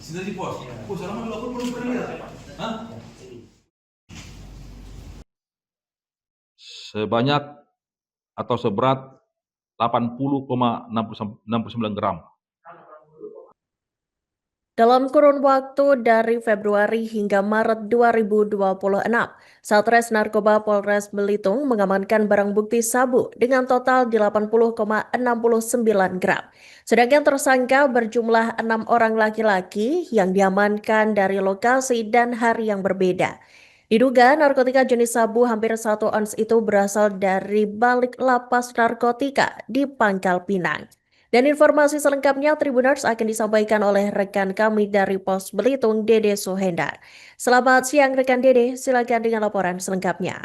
Sini di pos. Pos, selama 20 pernah lihat? Hah? Sebanyak atau seberat 80,69 gram. Dalam kurun waktu dari Februari hingga Maret 2026, Satres Narkoba Polres Belitung mengamankan barang bukti sabu dengan total 80,69 gram. Sedangkan tersangka berjumlah 6 orang laki-laki yang diamankan dari lokasi dan hari yang berbeda. Diduga narkotika jenis sabu hampir 1 ons itu berasal dari balik lapas narkotika di Pangkal Pinang. Dan informasi selengkapnya Tribuners akan disampaikan oleh rekan kami dari Pos Belitung, Dede Suhendar. Selamat siang rekan Dede, silakan dengan laporan selengkapnya.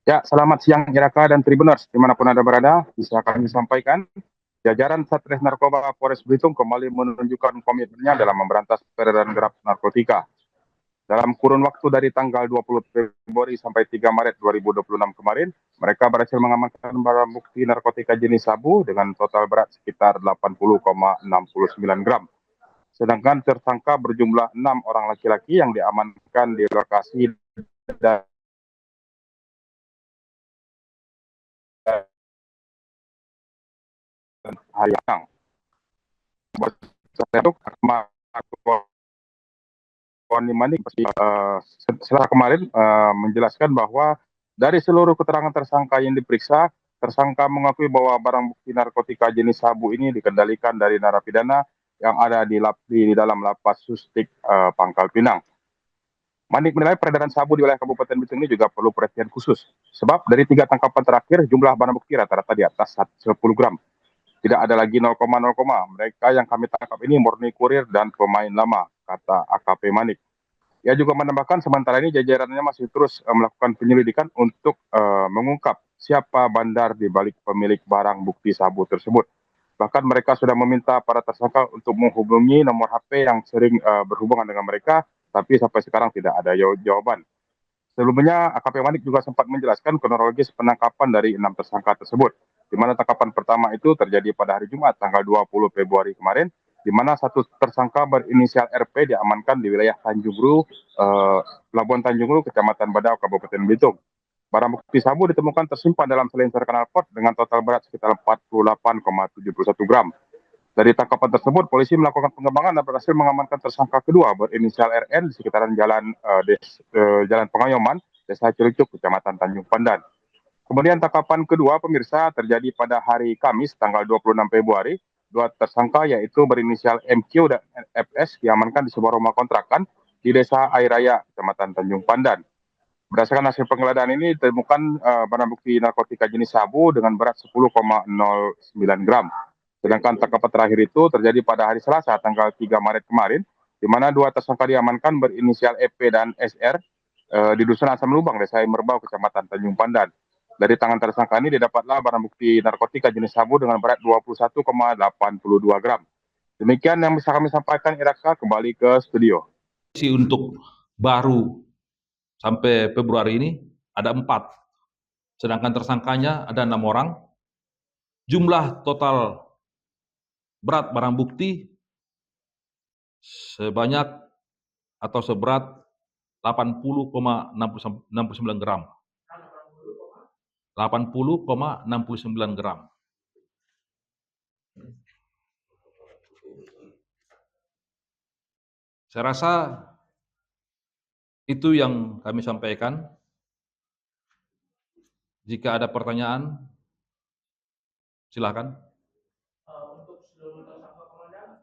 Ya, selamat siang Iraka dan Tribuners dimanapun Anda berada, bisa kami sampaikan. Jajaran Satres Narkoba Polres Belitung kembali menunjukkan komitmennya dalam memberantas peredaran gelap narkotika. Dalam kurun waktu dari tanggal 20 Februari sampai 3 Maret 2026 kemarin, mereka berhasil mengamankan barang bukti narkotika jenis sabu dengan total berat sekitar 80,69 gram. Sedangkan tersangka berjumlah 6 orang laki-laki yang diamankan di lokasi dan hari yang setelah kemarin menjelaskan bahwa dari seluruh keterangan tersangka yang diperiksa, tersangka mengakui bahwa barang bukti narkotika jenis sabu ini dikendalikan dari narapidana yang ada di dalam lapas Sustik Pangkal Pinang. Manik menilai peredaran sabu di wilayah Kabupaten Belitung ini juga perlu perhatian khusus. Sebab dari 3 tangkapan terakhir, jumlah barang bukti rata-rata di atas 10 gram. Tidak ada lagi 0,0. Mereka yang kami tangkap ini murni kurir dan pemain lama, kata AKP Manik. Ia juga menambahkan sementara ini jajarannya masih terus melakukan penyelidikan untuk mengungkap siapa bandar di balik pemilik barang bukti sabu tersebut. Bahkan mereka sudah meminta para tersangka untuk menghubungi nomor HP yang sering berhubungan dengan mereka, tapi sampai sekarang tidak ada jawaban. Sebelumnya, AKP Manik juga sempat menjelaskan kronologis penangkapan dari 6 tersangka tersebut, di mana tangkapan pertama itu terjadi pada hari Jumat tanggal 20 Februari kemarin, di mana satu tersangka berinisial RP diamankan di wilayah Tanjung Huru, Pelabuhan Tanjung Huru, Kecamatan Badau, Kabupaten Belitung. Barang bukti sabu ditemukan tersimpan dalam selincer knalpot dengan total berat sekitar 48,71 gram. Dari tangkapan tersebut, polisi melakukan pengembangan dan berhasil mengamankan tersangka kedua berinisial RN di sekitaran Jalan Pengayoman, Desa Cilicuk, Kecamatan Tanjung Pandan. Kemudian tangkapan kedua pemirsa terjadi pada hari Kamis tanggal 26 Februari. Dua tersangka yaitu berinisial MQ dan FS diamankan di sebuah rumah kontrakan di Desa Airaya, Kecamatan Tanjung Pandan. Berdasarkan hasil penggeledahan ini ditemukan barang bukti narkotika jenis sabu dengan berat 10,09 gram. Sedangkan tangkapan terakhir itu terjadi pada hari Selasa tanggal 3 Maret kemarin, di mana dua tersangka diamankan berinisial EP dan SR di Dusun Asam Lubang, Desa Merbau, Kecamatan Tanjung Pandan. Dari tangan tersangka ini didapatlah barang bukti narkotika jenis sabu dengan berat 21,82 gram. Demikian yang bisa kami sampaikan, Iraka, kembali ke studio. Untuk baru sampai Februari ini ada 4, sedangkan tersangkanya ada 6 orang. Jumlah total berat barang bukti sebanyak atau seberat 80,69 gram. 80,69 gram. Saya rasa itu yang kami sampaikan. Jika ada pertanyaan, silakan. Untuk seluruh tersangka komandan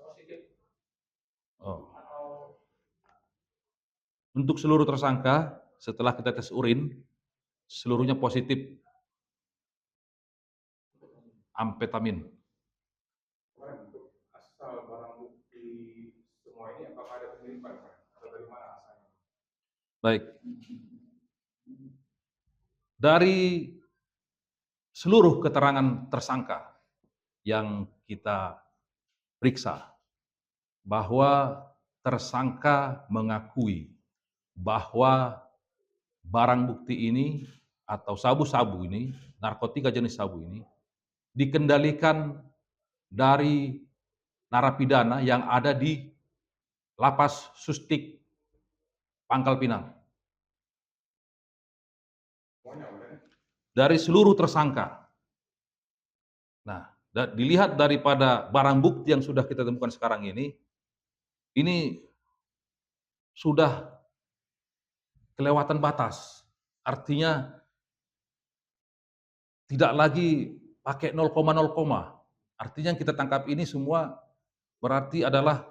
positif. Untuk seluruh tersangka, setelah kita tes urin, seluruhnya positif amfetamin. Untuk asal barang bukti semua ini, apakah ada penyelidikan atau dari mana asalnya? Baik. Dari seluruh keterangan tersangka yang kita periksa, bahwa tersangka mengakui bahwa barang bukti ini atau sabu-sabu ini, narkotika jenis sabu ini, dikendalikan dari narapidana yang ada di Lapas Sustik Pangkal Pinang. Dari seluruh tersangka. Nah, dilihat daripada barang bukti yang sudah kita temukan sekarang ini sudah kelewatan batas. Artinya tidak lagi pakai 0,0. Artinya yang kita tangkap ini semua berarti adalah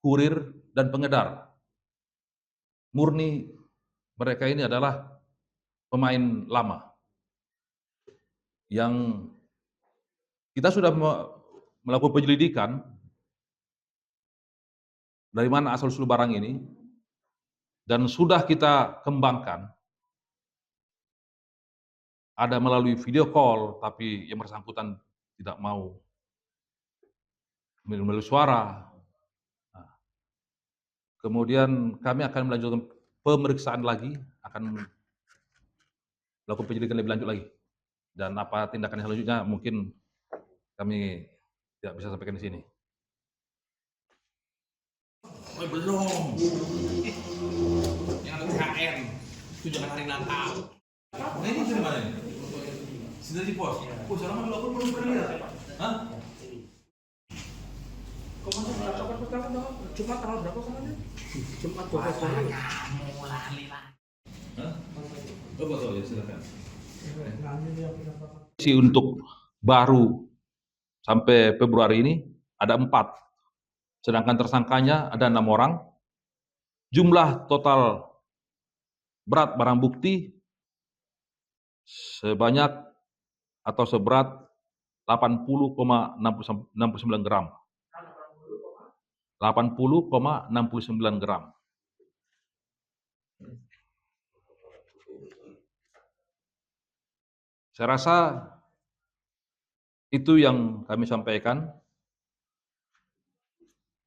kurir dan pengedar. Murni mereka ini adalah pemain lama. Yang kita sudah melakukan penyelidikan dari mana asal-usul barang ini, dan sudah kita kembangkan. Ada melalui video call, tapi yang bersangkutan tidak mau melalui suara. Nah, kemudian kami akan melanjutkan pemeriksaan lagi, akan melakukan penyelidikan lebih lanjut lagi. Dan apa tindakan selanjutnya mungkin kami tidak bisa sampaikan di sini. Oh, belum. Yang ada THR, tunjangan hari Natal. Nah ini dari mana ini? Sudah di pos? Oh, sekarang aku belum pernah lihat. Hah? Komandan kapan pertama dong? Jumat tanggal berapa komandan? Jumat 12 Januari. Kamu lali lah. Hah? Oh, betul ya, silakan. Si Untuk baru sampai Februari ini ada 4, sedangkan tersangkanya ada 6 orang. Jumlah total berat barang bukti sebanyak atau seberat 80,69 gram. 80,69 gram. Saya rasa itu yang kami sampaikan.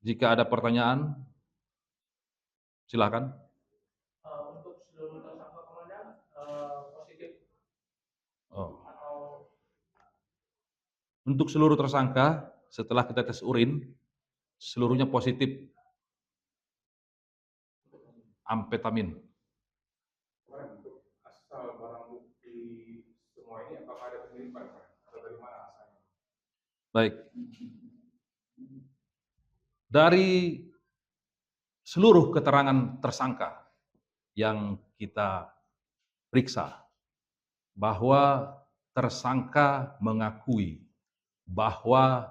Jika ada pertanyaan, silakan. Untuk seluruh tersangka komandan positif Oh. atau Untuk seluruh tersangka, setelah kita tes urin, seluruhnya positif amfetamin. Asal barang bukti semua ini apakah ada pengiriman atau dari mana asalnya? Baik. Dari seluruh keterangan tersangka yang kita periksa, bahwa tersangka mengakui bahwa